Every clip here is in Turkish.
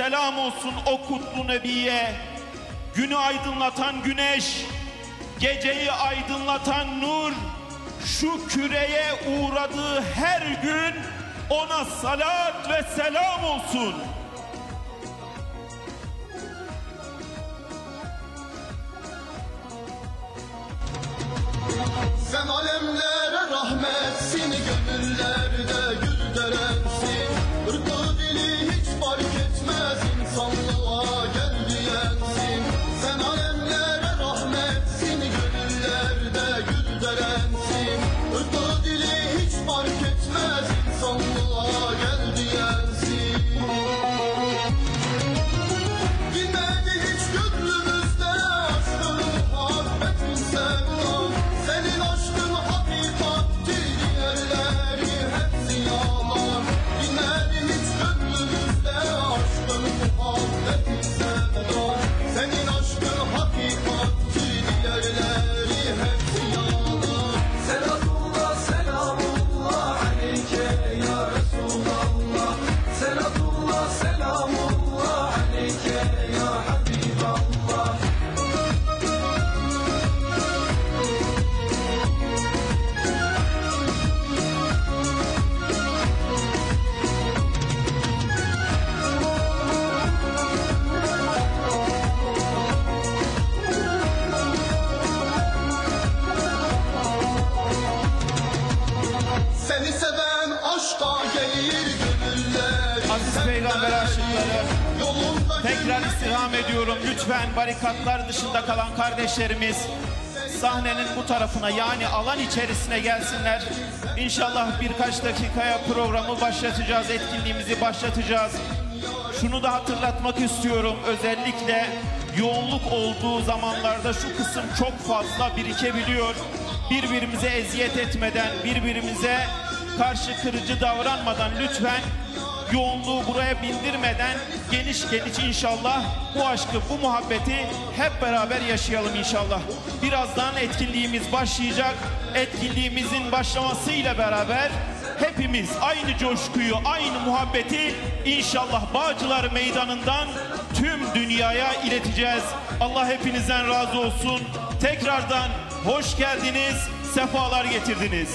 selam olsun o kutlu Nebiye. Günü aydınlatan güneş, geceyi aydınlatan nur, şu küreye uğradığı her gün ona salat ve selam olsun. Sen alemlere rahmetsin, gönüllerde gül derensin. Irkı dili hiç fark etmez, insanlığa gel diyensin. Sen alemlere rahmetsin, gönüllerde gül derensin. Irkı dili hiç fark etmez, insanlığa gel diyensin. Bilmedi hiç gönlümüzde aşkın, muhabbetin, sevdan. Senin aşkın hakikattir, diğerleri hepsi yalan. Bilmedi hiç gönlümüzde aşkın, muhabbetin, sevdan. Senin aşkın hakikattir, diğerleri hepsi yalan. Selatullah, selamullah aleyke ya Resulallah. Selatullah, selamullah aleyke ya Habiballah. Seni seven aşka gelir gönüller. Aziz Peygamber aşıkları, Yolunda tekrar istirham ediyorum. Lütfen barikatlar dışında kalan kardeşlerimiz sahnenin bu tarafına, yani alan içerisine gelsinler. İnşallah birkaç dakikaya programı başlatacağız, etkinliğimizi başlatacağız. Şunu da hatırlatmak istiyorum. Özellikle yoğunluk olduğu zamanlarda şu kısım çok fazla birikebiliyor. Birbirimize eziyet etmeden, birbirimize karşı kırıcı davranmadan lütfen yoğunluğu buraya bindirmeden geniş geniş inşallah bu aşkı, bu muhabbeti hep beraber yaşayalım inşallah. Birazdan etkinliğimiz başlayacak. Etkinliğimizin başlamasıyla beraber hepimiz aynı coşkuyu, aynı muhabbeti inşallah Bağcılar Meydanı'ndan tüm dünyaya ileteceğiz. Allah hepinizden razı olsun. Tekrardan hoş geldiniz, sefalar getirdiniz.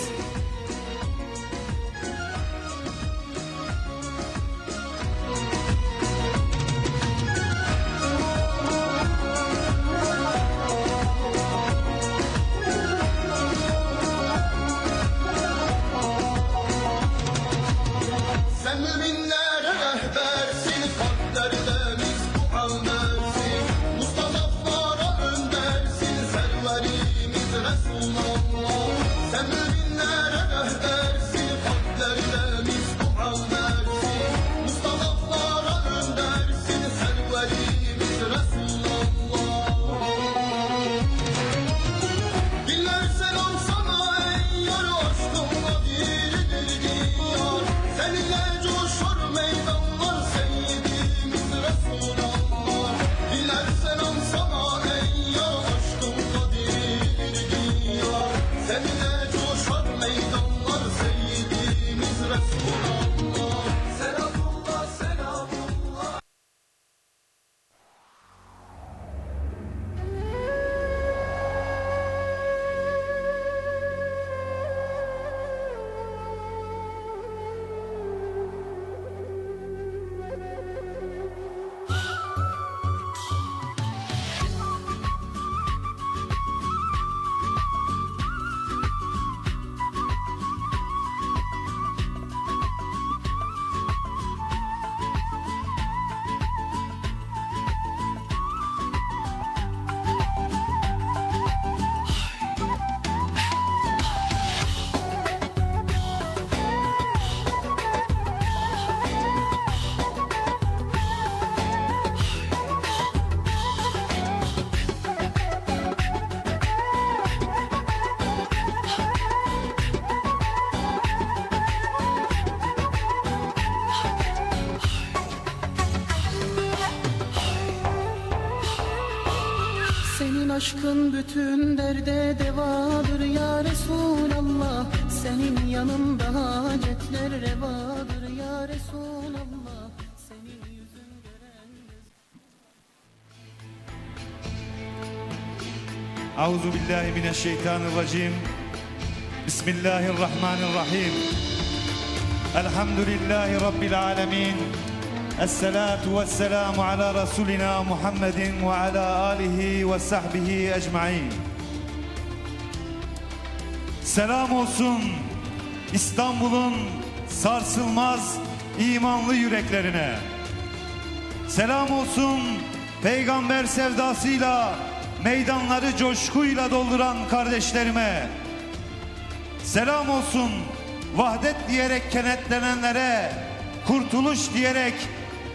sen müminlere rehbersin, kalplerde misku ömersin. Mustafa'lara öndersin, serverimiz Resulallah. Sen müminlere rehbersin, kalplerde misku ömersin. Mustafa'lara öndersin, serverimiz Resulallah. Diller selam sana ey yar, aşkınla diridir diyar. Seninle coşar meydanlar, seyyidimiz Resulallah. Diller selam sana ey yar, aşkınla diridir diyar. Seninle coşar meydanlar, seyyidimiz Resulallah. Selatullah, selamullah. Senin aşkın bütün derde devadır ya Resulallah. Senin yanında hacetler revadır ya Resulallah. Senin yüzün gören Euzu billahi mineşşeytanirracim. Bismillahirrahmanirrahim. Elhamdülillahi Rabbil alemin. Esselatu vesselamu ala Resulina Muhammedin ve ala alihi ve sahbihi ecmain. Selam olsun İstanbul'un sarsılmaz imanlı yüreklerine. Selam olsun peygamber sevdasıyla meydanları coşkuyla dolduran kardeşlerime. Selam olsun vahdet diyerek kenetlenenlere, kurtuluş diyerek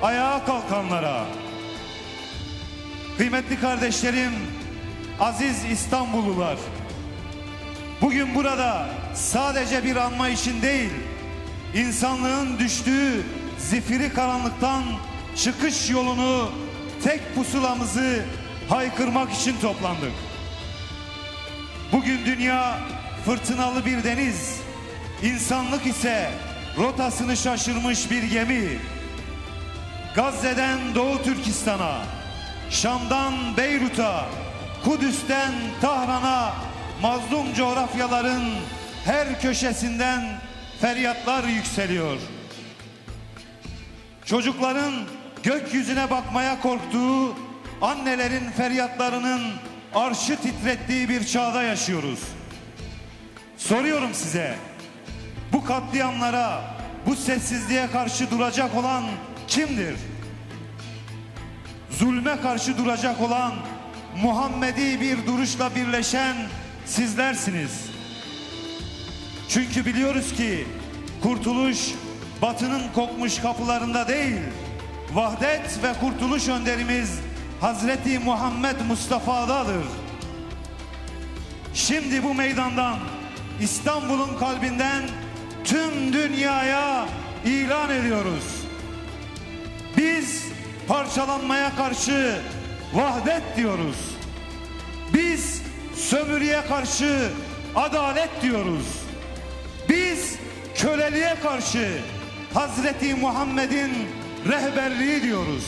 ayağa kalkanlara. Kıymetli kardeşlerim, aziz İstanbullular, bugün burada sadece bir anma için değil, insanlığın düştüğü zifiri karanlıktan çıkış yolunu, tek pusulamızı haykırmak için toplandık. Bugün dünya fırtınalı bir deniz, insanlık ise rotasını şaşırmış bir gemi. Gazze'den Doğu Türkistan'a, Şam'dan Beyrut'a, Kudüs'ten Tahran'a, mazlum coğrafyaların her köşesinden feryatlar yükseliyor. Çocukların gökyüzüne bakmaya korktuğu, annelerin feryatlarının arşı titrettiği bir çağda yaşıyoruz. Soruyorum size, bu katliamlara, bu sessizliğe karşı duracak olan kimdir? Zulme karşı duracak olan, Muhammedi bir duruşla birleşen sizlersiniz. Çünkü biliyoruz ki kurtuluş Batı'nın kokmuş kapılarında değil, vahdet ve kurtuluş önderimiz Hazreti Muhammed Mustafa'dadır. Şimdi bu meydandan, İstanbul'un kalbinden tüm dünyaya ilan ediyoruz. Biz parçalanmaya karşı vahdet diyoruz. Biz sömürüye karşı adalet diyoruz. Biz köleliğe karşı Hazreti Muhammed'in rehberliği diyoruz.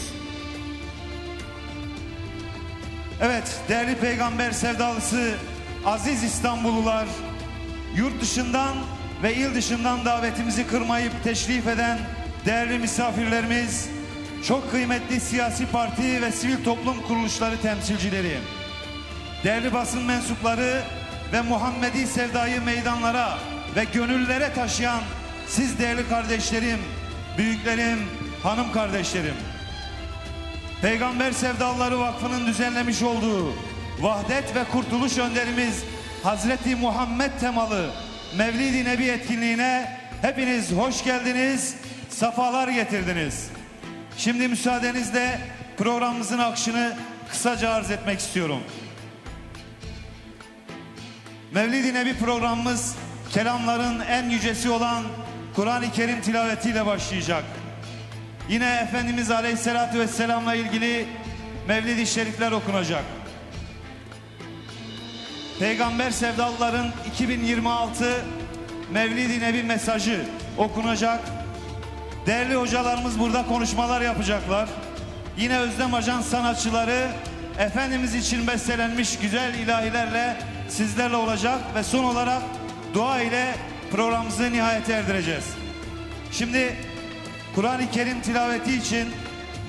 Evet, değerli peygamber sevdalısı aziz İstanbullular, yurt dışından ve il dışından davetimizi kırmayıp teşrif eden değerli misafirlerimiz, çok kıymetli siyasi parti ve sivil toplum kuruluşları temsilcileri, değerli basın mensupları ve Muhammedi sevdayı meydanlara ve gönüllere taşıyan siz değerli kardeşlerim, büyüklerim, hanım kardeşlerim. Peygamber Sevdalıları Vakfı'nın düzenlemiş olduğu Vahdet ve Kurtuluş Önderimiz Hazreti Muhammed temalı Mevlid-i Nebi etkinliğine hepiniz hoş geldiniz, safalar getirdiniz. Şimdi müsaadenizle programımızın akışını kısaca arz etmek istiyorum. Mevlid-i Nebi programımız kelamların en yücesi olan Kur'an-ı Kerim tilavetiyle başlayacak. Yine Efendimiz Aleyhisselatü Vesselam'la ilgili Mevlid-i Şerifler okunacak. Peygamber Sevdalıların 2026 Mevlid-i Nebi mesajı okunacak. Değerli hocalarımız burada konuşmalar yapacaklar. Yine Özlem Ajans sanatçıları Efendimiz için bestelenmiş güzel ilahilerle sizlerle olacak ve son olarak dua ile programımızı nihayete erdireceğiz. Şimdi Kur'an-ı Kerim tilaveti için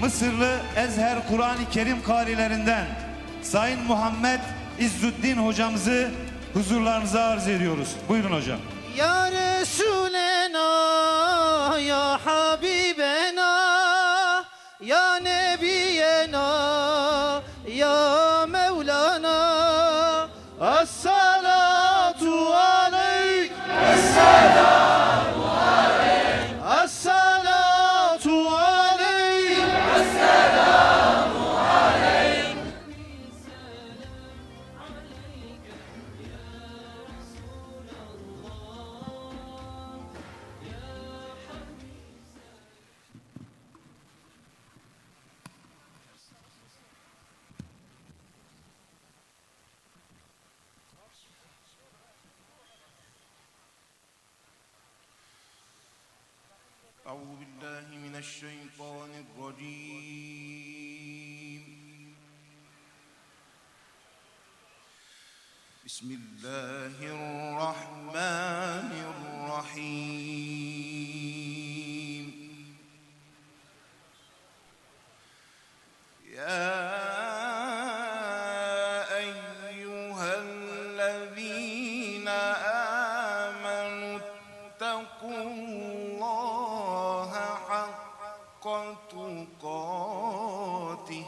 Mısırlı Ezher Kur'an-ı Kerim karilerinden Sayın Muhammed İzzüddin hocamızı huzurlarınıza arz ediyoruz. Buyurun hocam. Ya Resulena, ya Habibena, ya Nebiyena, ya Mevlana, Es-salatu aleyk, Es-salatu aleyk, Es-salatu aleyk, Es-selamu aleyk. أعوذ بالله من الشيطان الرجيم بسم الله الرحمن الرحيم يا أيها الذين آمنوا اتقوا الله حق تقاته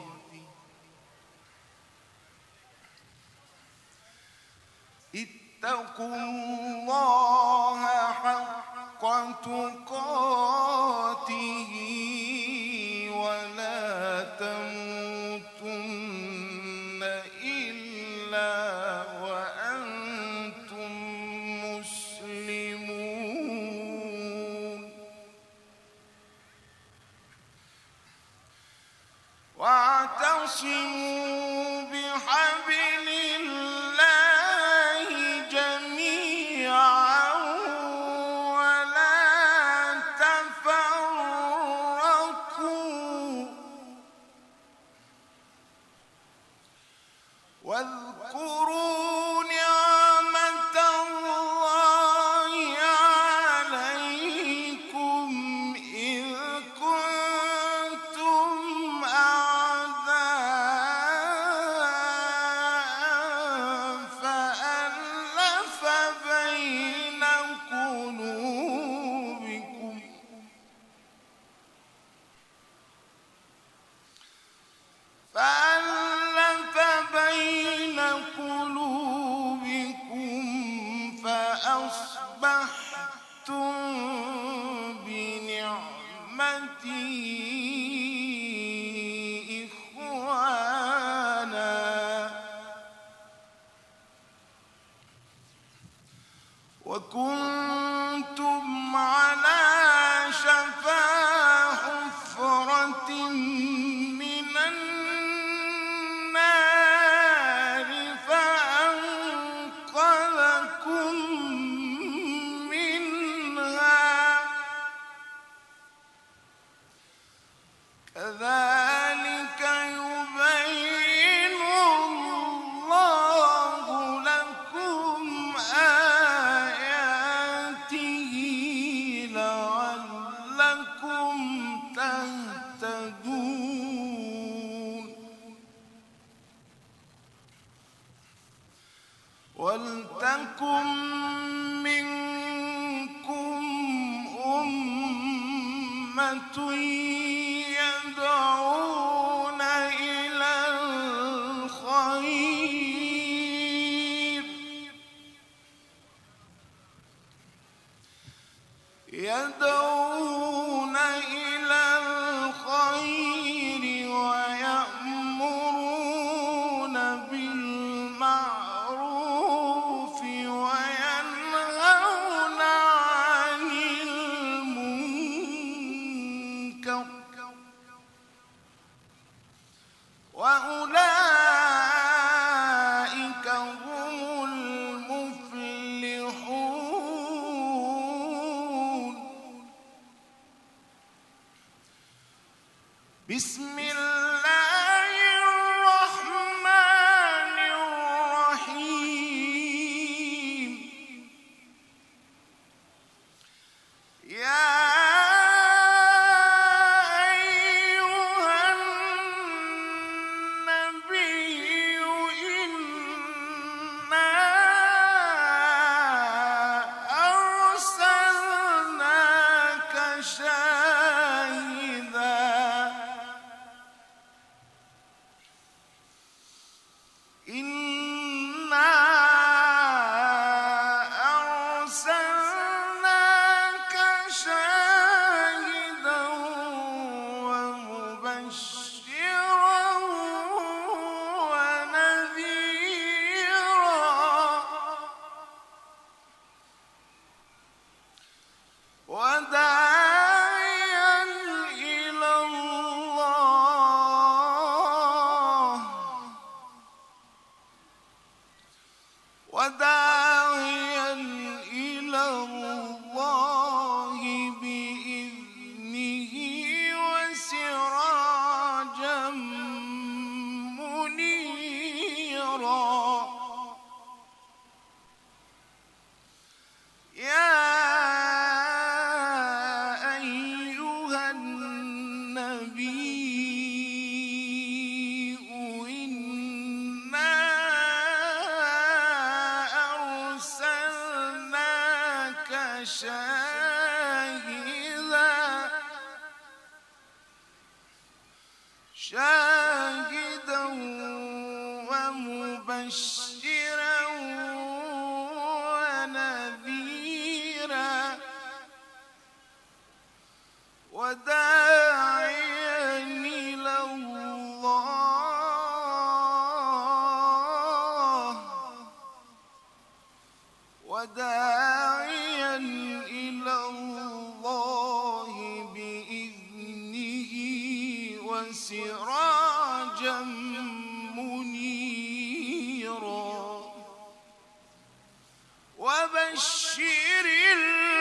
اتقوا الله حق تقاته ولا تموتن إلا وأنتم مسلمون واعتصموا بحبل الله جميعا ولا تفرقوا واذكروا نعمة الله عليكم إذ كنتم أعداء فألف بين قلوبكم فأصبحتم بنعمتي إخوانا وكنتم على شفا حفرة من النار فأنقذكم منها كذلك يبين الله لكم آياته لعلكم تهتدون ولتكن منكم أمة يدعون إلى الخير ويأمرون بالمعروف وينهون عن المنكر وأولئك هم المفلحون بسم الله الرحمن الرحيم يا أيها النبي شاهدا ومبشرا ونذيرا وداعيا إلى الله بإذنه وسراجا منيرا وبشر المؤمنين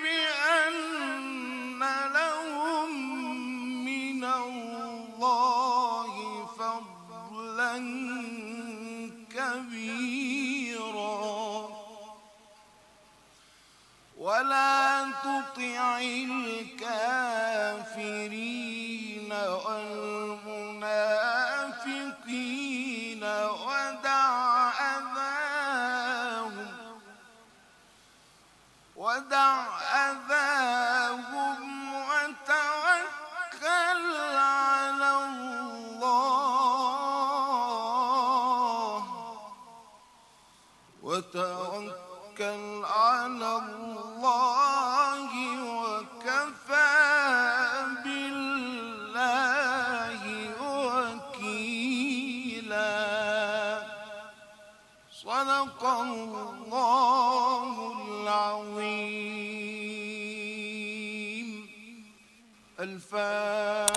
بأن لهم من الله فضلا كبيرا ولا تطع الكافرين والمنافقين ودع أذاهم وتوكل على الله وكفى بالله وكيلا. صدق الله العظيم. الفاتحة.